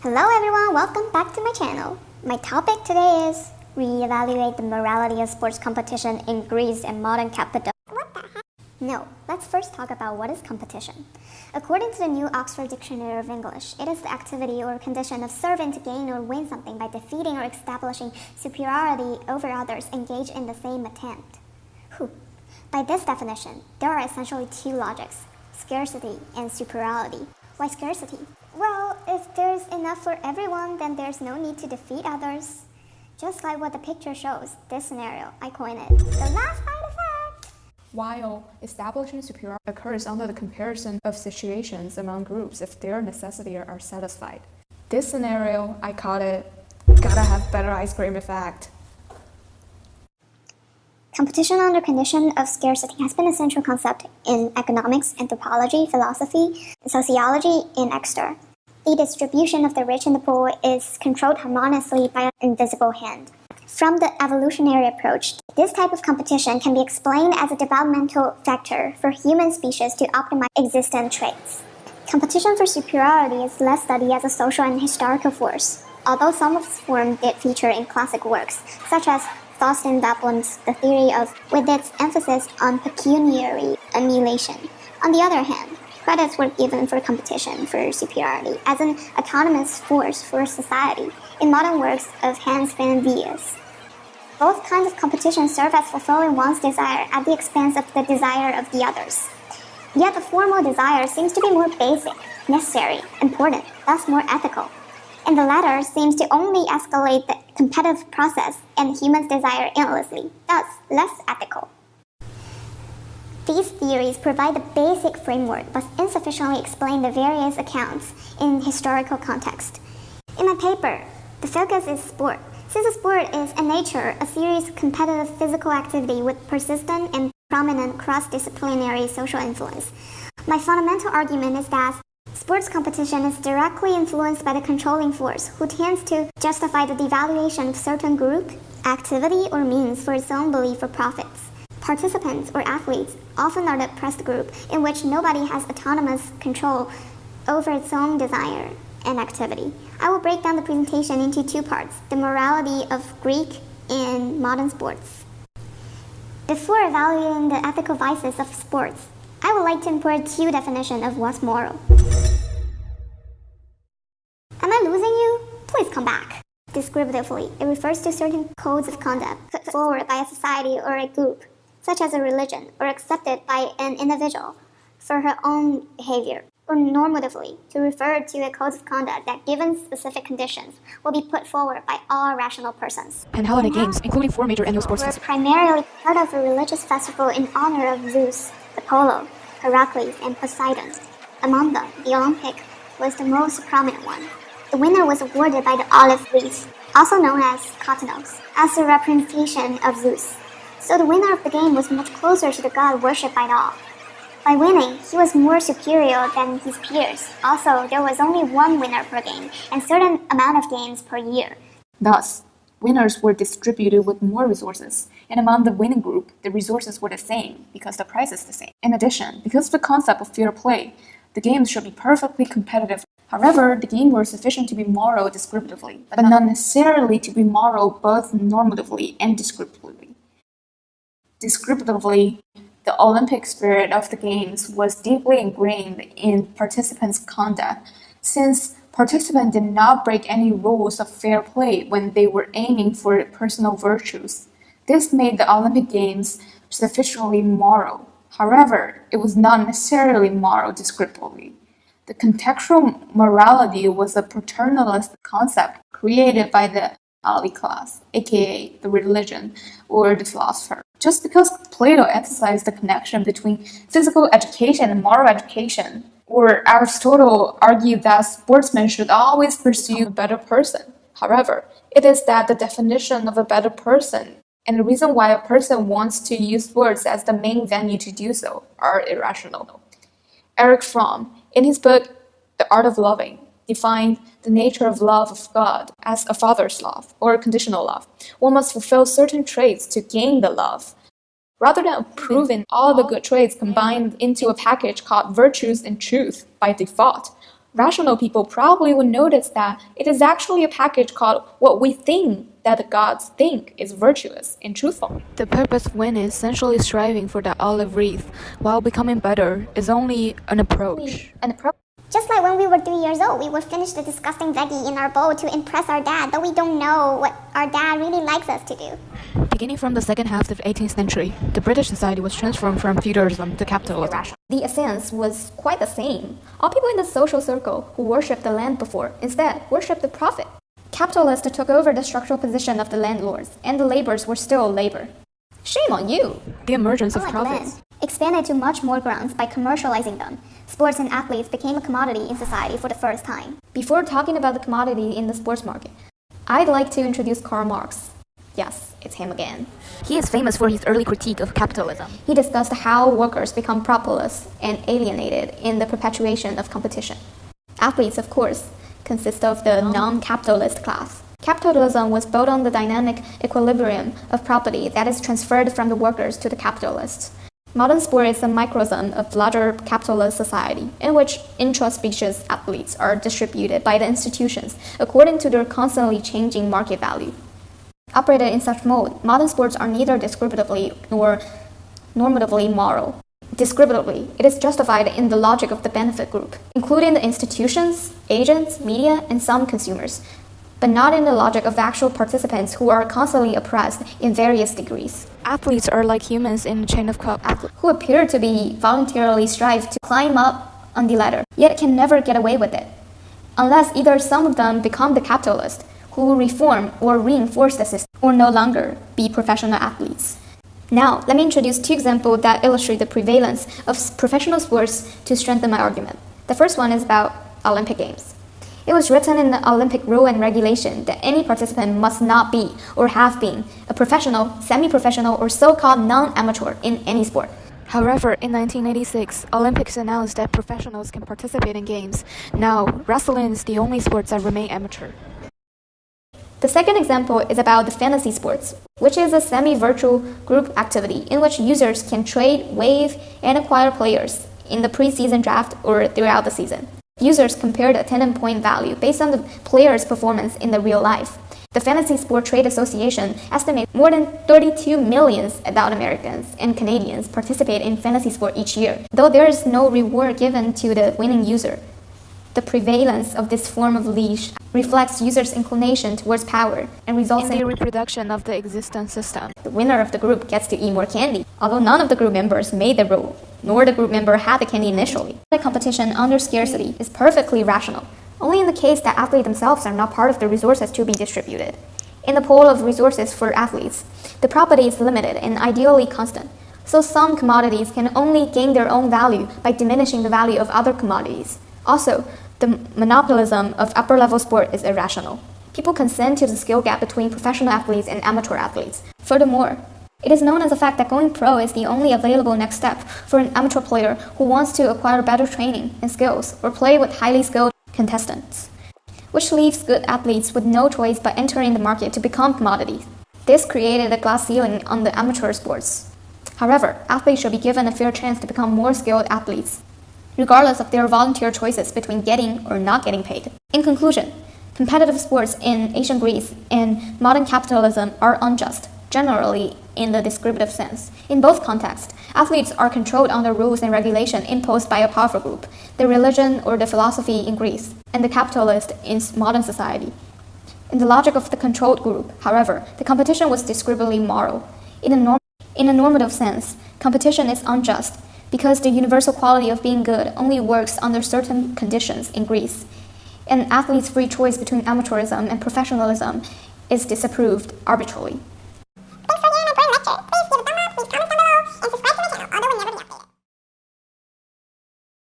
Hello everyone, welcome back to my channel. My topic today is reevaluate the morality of sports competition in Greece and modern capitalism. What the heck? No, let's first talk about what is competition. According to the New Oxford Dictionary of English, it is the activity or condition of serving to gain or win something by defeating or establishing superiority over others engaged in the same attempt. By this definition, there are essentially two logics, scarcity and superiority. Why scarcity? Well, if there's enough for everyone, then there's no need to defeat others. Just like what the picture shows, this scenario, I coined it, the last side effect. While establishing superiority occurs under the comparison of situations among groups if their necessities are satisfied. This scenario, I call it, gotta have better ice cream effect. Competition under condition of scarcity has been a central concept in economics, anthropology, philosophy, sociology, and extra. The distribution of the rich and the poor is controlled harmoniously by an invisible hand. From the evolutionary approach, this type of competition can be explained as a developmental factor for human species to optimize existing traits. Competition for superiority is less studied as a social and historical force, although some of its forms did feature in classic works, such as Thorstein Veblen's The Theory of, with its emphasis on pecuniary emulation. On the other hand, credits were given for competition for superiority as an autonomous force for society in modern works of Hans van Vies. Both kinds of competition serve as fulfilling one's desire at the expense of the desire of the others. Yet the formal desire seems to be more basic, necessary, important, thus more ethical. And the latter seems to only escalate the competitive process and humans' desire endlessly, thus less ethical. These theories provide the basic framework but insufficiently explain the various accounts in historical context. In my paper, the focus is sport. Since a sport is in nature a serious competitive physical activity with persistent and prominent cross-disciplinary social influence, my fundamental argument is that sports competition is directly influenced by the controlling force who tends to justify the devaluation of certain group, activity, or means for its own belief or profits. Participants or athletes often are the oppressed group in which nobody has autonomous control over its own desire and activity. I will break down the presentation into two parts, the morality of Greek and modern sports. Before evaluating the ethical vices of sports, I would like to import two definitions of what's moral. Am I losing you? Please come back. Descriptively, it refers to certain codes of conduct put forward by a society or a group, such as a religion, or accepted by an individual for her own behavior. Or normatively, to refer to a code of conduct that, given specific conditions, will be put forward by all rational persons. And holiday games, including 4 major annual sports festivals, were primarily part of a religious festival in honor of Zeus, Apollo, Heracles, and Poseidon. Among them, the Olympic was the most prominent one. The winner was awarded by the olive wreath, also known as Katanos, as a representation of Zeus. So the winner of the game was much closer to the god worshipped by all. By winning, he was more superior than his peers. Also, there was only one winner per game and certain amount of games per year. Thus, winners were distributed with more resources, and among the winning group, the resources were the same because the prize is the same. In addition, because of the concept of fair play, the games should be perfectly competitive. However, the games were sufficient to be moral descriptively, but not necessarily to be moral both normatively and descriptively. Descriptively, the Olympic spirit of the games was deeply ingrained in participants' conduct, since participants did not break any rules of fair play when they were aiming for personal virtues. This made the Olympic Games sufficiently moral. However, it was not necessarily moral descriptively. The contextual morality was a paternalist concept created by the Ali class, aka the religion or the philosopher. Just because Plato emphasized the connection between physical education and moral education, or Aristotle argued that sportsmen should always pursue a better person. However, it is that the definition of a better person and the reason why a person wants to use sports as the main venue to do so are irrational. Eric Fromm, in his book The Art of Loving, defined the nature of love of God as a father's love or conditional love. One must fulfill certain traits to gain the love. Rather than approving all the good traits combined into a package called virtues and truth by default, Rational people probably would notice that it is actually a package called what we think that the gods think is virtuous and truthful. The purpose of winning, essentially striving for the olive wreath while becoming better, is only an approach. Just like when we were 3 years old, we would finish the disgusting veggie in our bowl to impress our dad, though we don't know what our dad really likes us to do. Beginning from the second half of the 18th century, the British society was transformed from feudalism to capitalism. The essence was quite the same. All people in the social circle who worshipped the land before instead worshipped the profit. Capitalists took over the structural position of the landlords, and the laborers were still labor. Shame on you! The emergence of Unlike profits. land, expanded to much more grounds by commercializing them. Sports and athletes became a commodity in society for the first time. Before talking about the commodity in the sports market, I'd like to introduce Karl Marx. Yes, it's him again. He is famous for his early critique of capitalism. He discussed how workers become properless and alienated in the perpetuation of competition. Athletes, of course, consist of the non-capitalist class. Capitalism was built on the dynamic equilibrium of property that is transferred from the workers to the capitalists. Modern sport is a microcosm of larger capitalist society, in which intra-species athletes are distributed by the institutions according to their constantly changing market value. Operated in such mode, modern sports are neither descriptively nor normatively moral. Descriptively, it is justified in the logic of the benefit group, including the institutions, agents, media, and some consumers, but not in the logic of actual participants who are constantly oppressed in various degrees. Athletes are like humans in a chain of Who appear to be voluntarily strive to climb up on the ladder, yet can never get away with it, unless either some of them become the capitalists, who will reform or reinforce the system, or no longer be professional athletes. Now, let me introduce two examples that illustrate the prevalence of professional sports to strengthen my argument. The first one is about Olympic Games. It was written in the Olympic rule and regulation that any participant must not be or have been a professional, semi-professional, or so-called non-amateur in any sport. However, in 1986, Olympics announced that professionals can participate in games. Now, wrestling is the only sport that remain amateur. The second example is about the fantasy sports, which is a semi-virtual group activity in which users can trade, waive, and acquire players in the preseason draft or throughout the season. Users compare the attendance point value based on the player's performance in the real life. The Fantasy Sport Trade Association estimates more than 32 million adult Americans and Canadians participate in fantasy sport each year, though there is no reward given to the winning user. The prevalence of this form of leash reflects users' inclination towards power and results in the reproduction of the existing system. The winner of the group gets to eat more candy, although none of the group members made the rule, nor the group member had the candy initially. The competition under scarcity is perfectly rational, only in the case that athletes themselves are not part of the resources to be distributed. In the pool of resources for athletes, the property is limited and ideally constant, so some commodities can only gain their own value by diminishing the value of other commodities. Also, the monopolism of upper-level sport is irrational. People consent to the skill gap between professional athletes and amateur athletes. Furthermore, it is known as a fact that going pro is the only available next step for an amateur player who wants to acquire better training and skills or play with highly skilled contestants, which leaves good athletes with no choice but entering the market to become commodities. This created a glass ceiling on the amateur sports. However, athletes should be given a fair chance to become more skilled athletes, regardless of their volunteer choices between getting or not getting paid. In conclusion, competitive sports in ancient Greece and modern capitalism are unjust, generally in the descriptive sense. In both contexts, athletes are controlled under rules and regulation imposed by a powerful group, the religion or the philosophy in Greece, and the capitalist in modern society. In the logic of the controlled group, however, the competition was descriptively moral. In a normative sense, competition is unjust, because the universal quality of being good only works under certain conditions in Greece, and athletes' free choice between amateurism and professionalism is disapproved arbitrarily.